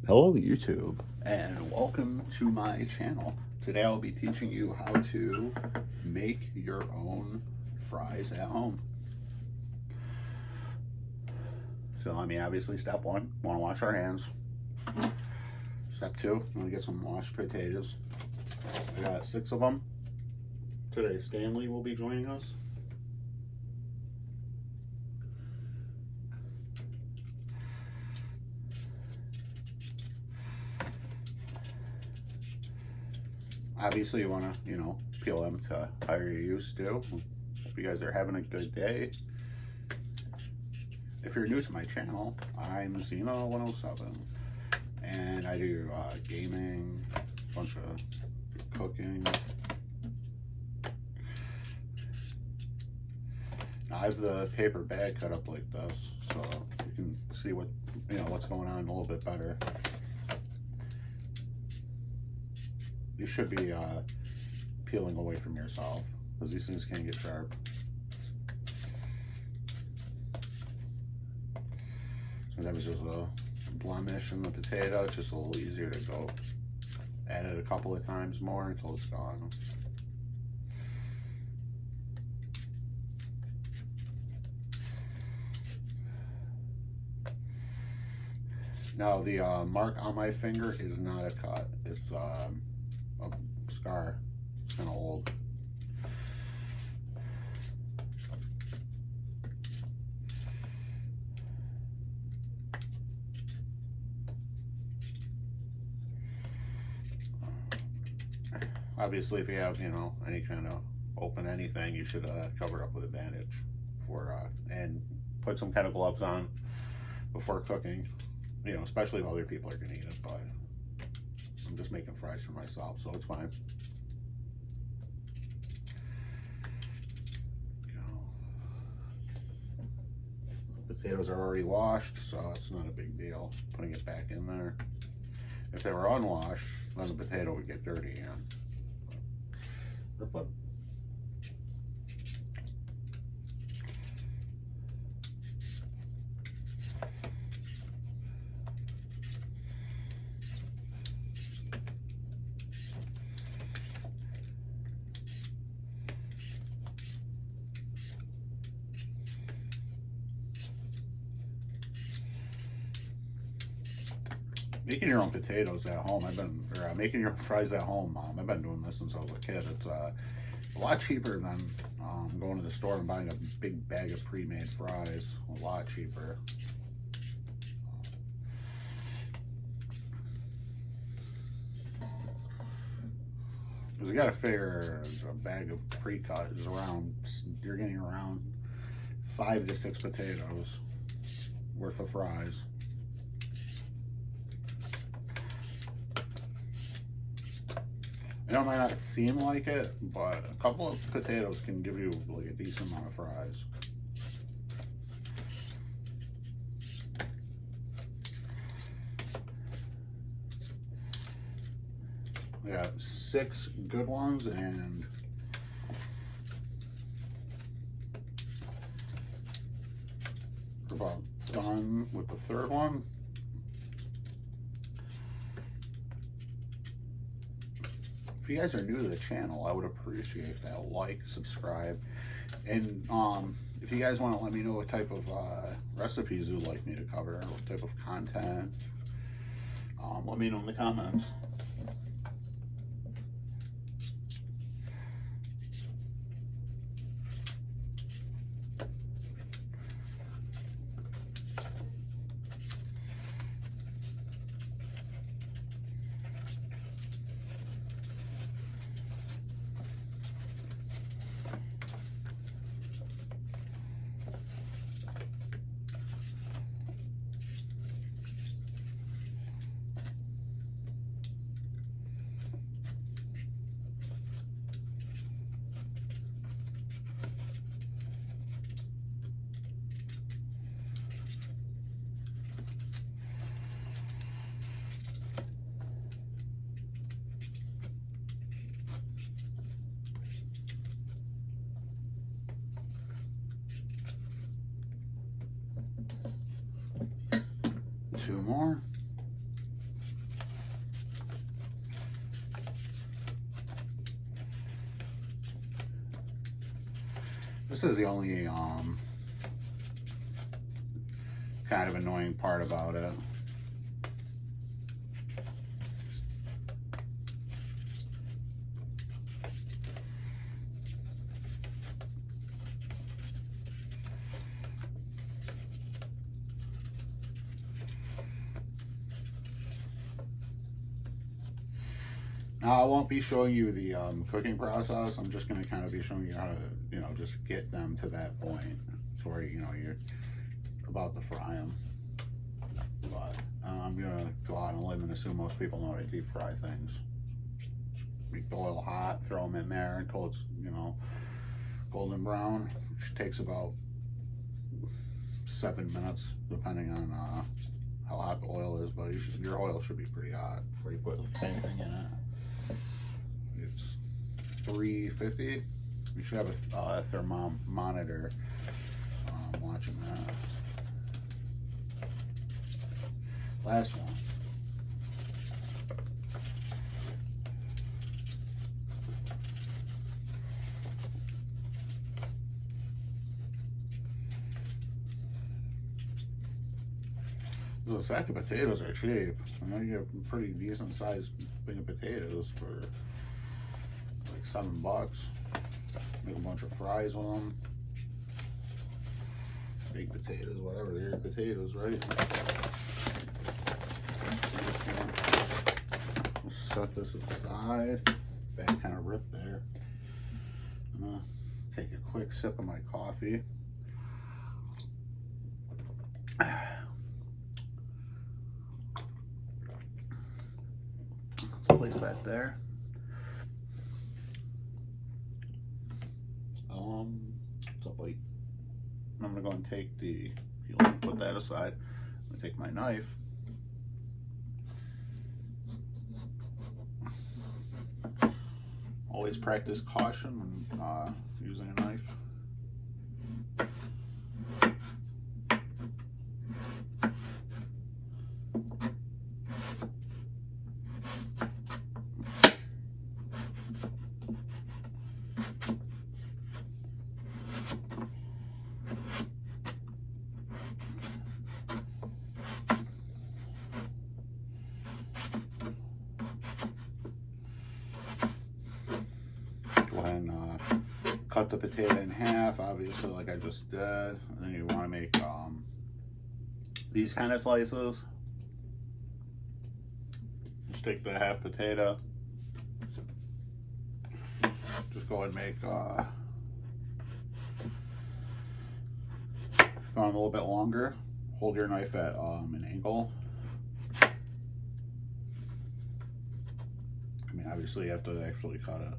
Hello YouTube and welcome to my channel. Today I'll be teaching you how to make your own fries at home. So obviously step one, want to wash our hands. Step two, I'm going to get some washed potatoes. I got 6 of them. Today Stanley will be joining us. Obviously you want to, peel them to how you're used to. Hope you guys are having a good day. If you're new to my channel, I'm Xeno107 and I do gaming, a bunch of cooking. Now, I have the paper bag cut up like this so you can see what's going on a little bit better. You should be peeling away from yourself because these things can get sharp. So that was just a blemish in the potato. It's just a little easier to go at it a couple of times more until it's gone. Now the mark on my finger is not a cut. It's a scar. It's kind of old. Obviously, if you have, any kind of open anything, you should cover it up with a bandage and put some kind of gloves on before cooking. Especially if other people are gonna eat it, but I'm just making fries for myself, so it's fine. Potatoes are already washed, so it's not a big deal putting it back in there. If they were unwashed, then the potato would get dirty again. Making your own potatoes at home, making your own fries at home, I've been doing this since I was a kid. It's a lot cheaper than going to the store and buying a big bag of pre-made fries. A lot cheaper. Because you got to figure a bag of pre-cut is you're getting around 5 to 6 potatoes worth of fries. It might not seem like it, but a couple of potatoes can give you like a decent amount of fries. We got 6 good ones and we're about done with the 3rd one. If you guys are new to the channel, I would appreciate that. Like, subscribe, and if you guys want to let me know what type of recipes you'd like me to cover, what type of content, let me know in the comments. Two more. This is the only kind of annoying part about it. Now, I won't be showing you the cooking process. I'm just going to kind of be showing you how to, you know, just get them to that point. So where, you know, you're about to fry them. But I'm going to go out on a limb and assume most people know how to deep fry things. Make the oil hot, throw them in there until it's, you know, golden brown, which takes about 7 minutes, depending on how hot the oil is. But your oil should be pretty hot before you put anything in it. It's 350. You should have a thermometer watching that. Last one. So a sack of potatoes are cheap. I know you get a pretty decent sized thing of potatoes for like $7. Make a bunch of fries with them. Baked potatoes, whatever. They're potatoes, right? We'll set this aside. Back kind of ripped there. I'm gonna take a quick sip of my coffee. Let's place that there. What's up, wait? I'm gonna go and take the, put that aside. I'm gonna take my knife. Always practice caution when using a knife. Go ahead and cut the potato in half, obviously, like I just did. And then you want to make these kind of slices. Just take the half potato. Just go ahead and make going a little bit longer. Hold your knife at an angle. I mean, obviously you have to actually cut it.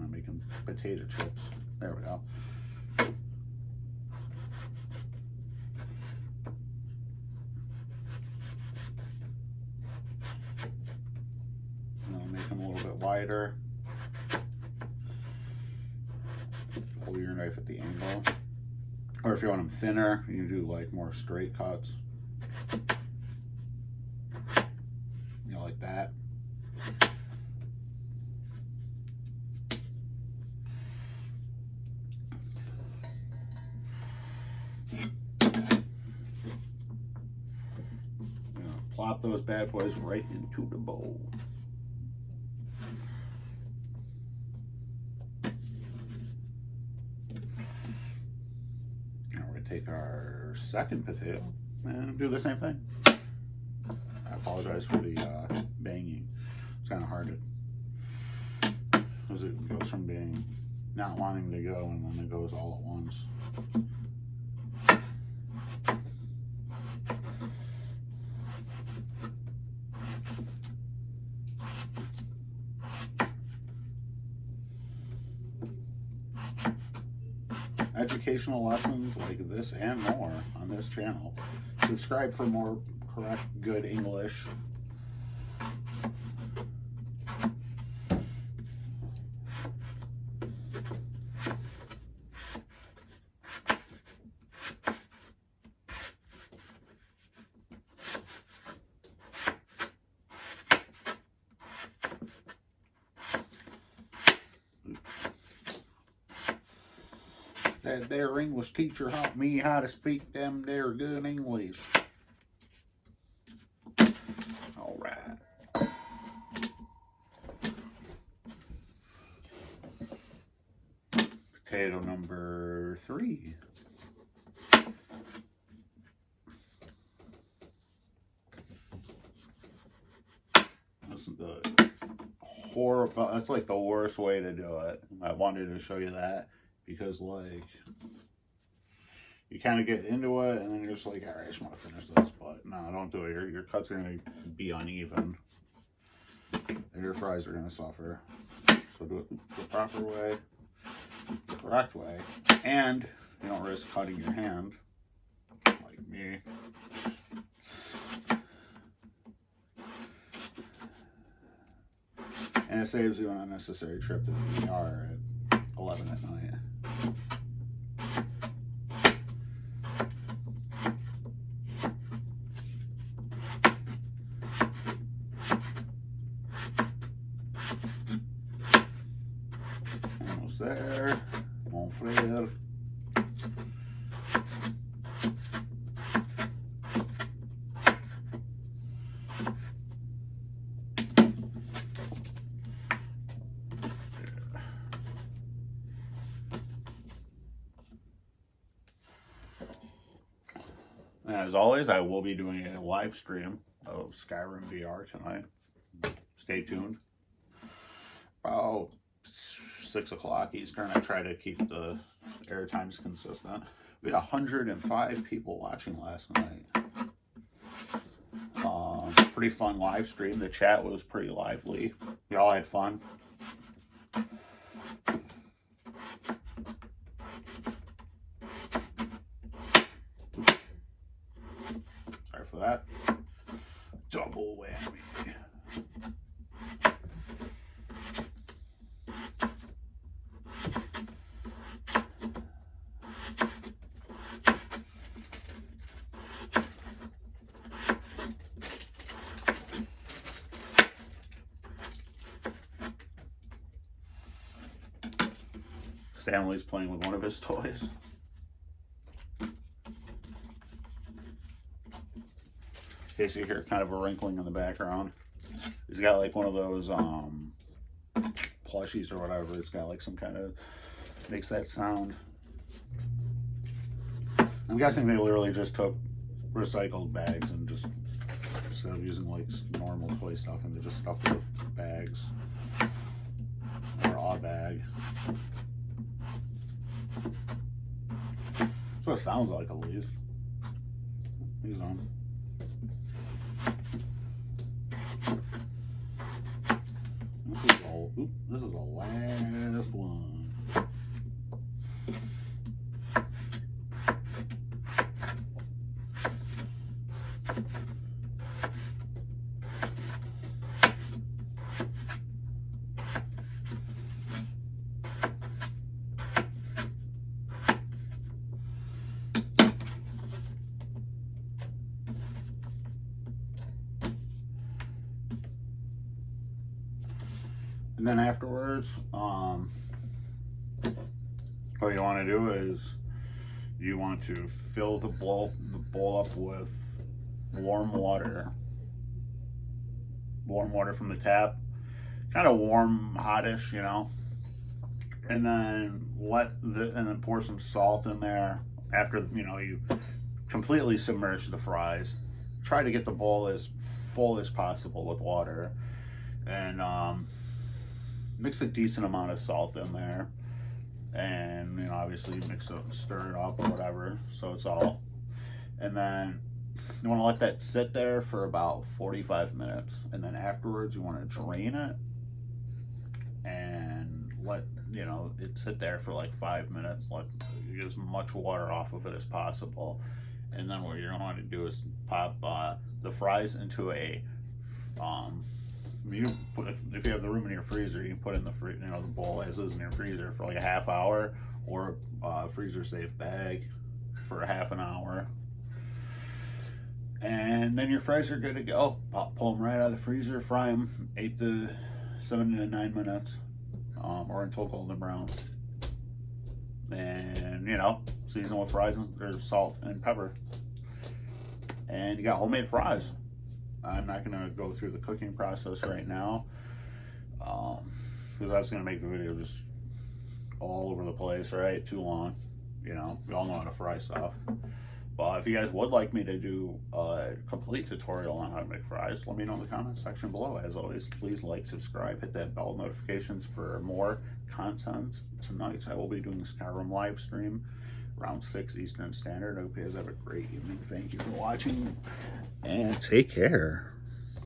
I'm making potato chips. There we go. And I'll make them a little bit wider. Hold your knife at the angle. Or if you want them thinner, you do like more straight cuts. You know, like that. Plop those bad boys right into the bowl. Now we're going to take our second potato and do the same thing. I apologize for the banging. It's kind of hard to, because it goes from being not wanting to go and then it goes all at once. Educational lessons like this and more on this channel. Subscribe for more correct, good English. That there English teacher taught me how to speak them there good English. All right. Potato number 3. This is the horrible. That's like the worst way to do it. I wanted to show you that because, like, you kind of get into it and then you're just like, all right, I just want to finish this, but no, don't do it. Your cuts are going to be uneven and your fries are going to suffer. So do it the proper way, the correct way, and you don't risk cutting your hand like me. And it saves you an unnecessary trip to the ER at 11 at night. Almost there. Mon frère. As always, I will be doing a live stream of Skyrim VR tonight. Stay tuned. About 6 o'clock Eastern. I try to keep the air times consistent. We had 105 people watching last night. Pretty fun live stream. The chat was pretty lively. We all had fun. Sorry for that. Double whammy. Stanley's playing with one of his toys. In case you hear kind of a wrinkling in the background. He's got like one of those plushies or whatever. It's got like some kind of, makes that sound. I'm guessing they literally just took recycled bags and just, instead of using like normal toy stuff, and they just stuffed it with bags. Or a bag. That's what it sounds like, at least. He's on. This is the last one. And then afterwards, what you want to do is you want to fill the bowl up with warm water from the tap, kind of warm, hottish, you know. And then and then pour some salt in there after you completely submerge the fries. Try to get the bowl as full as possible with water, and mix a decent amount of salt in there, and obviously stir it up or whatever, so it's all. And then you want to let that sit there for about 45 minutes, and then afterwards you want to drain it and let it sit there for like 5 minutes. Let get as much water off of it as possible, and then what you're going to want to do is pop the fries into a if you have the room in your freezer, you can put in the bowl as is in your freezer for like a half hour, or a freezer safe bag for a half an hour, and then your fries are good to go. Pull them right out of the freezer, fry them 7 to 9 minutes, or until golden brown. and you know, season with fries or salt and pepper. And you got homemade fries. I'm not gonna go through the cooking process right now, because that's gonna make the video just all over the place, right? Too long. You know, we all know how to fry stuff. But if you guys would like me to do a complete tutorial on how to make fries, let me know in the comments section below. As always, please like, subscribe, hit that bell notifications for more content. Tonight I will be doing the Skyrim live stream around 6 Eastern Standard. I hope you guys have a great evening. Thank you for watching, and take care.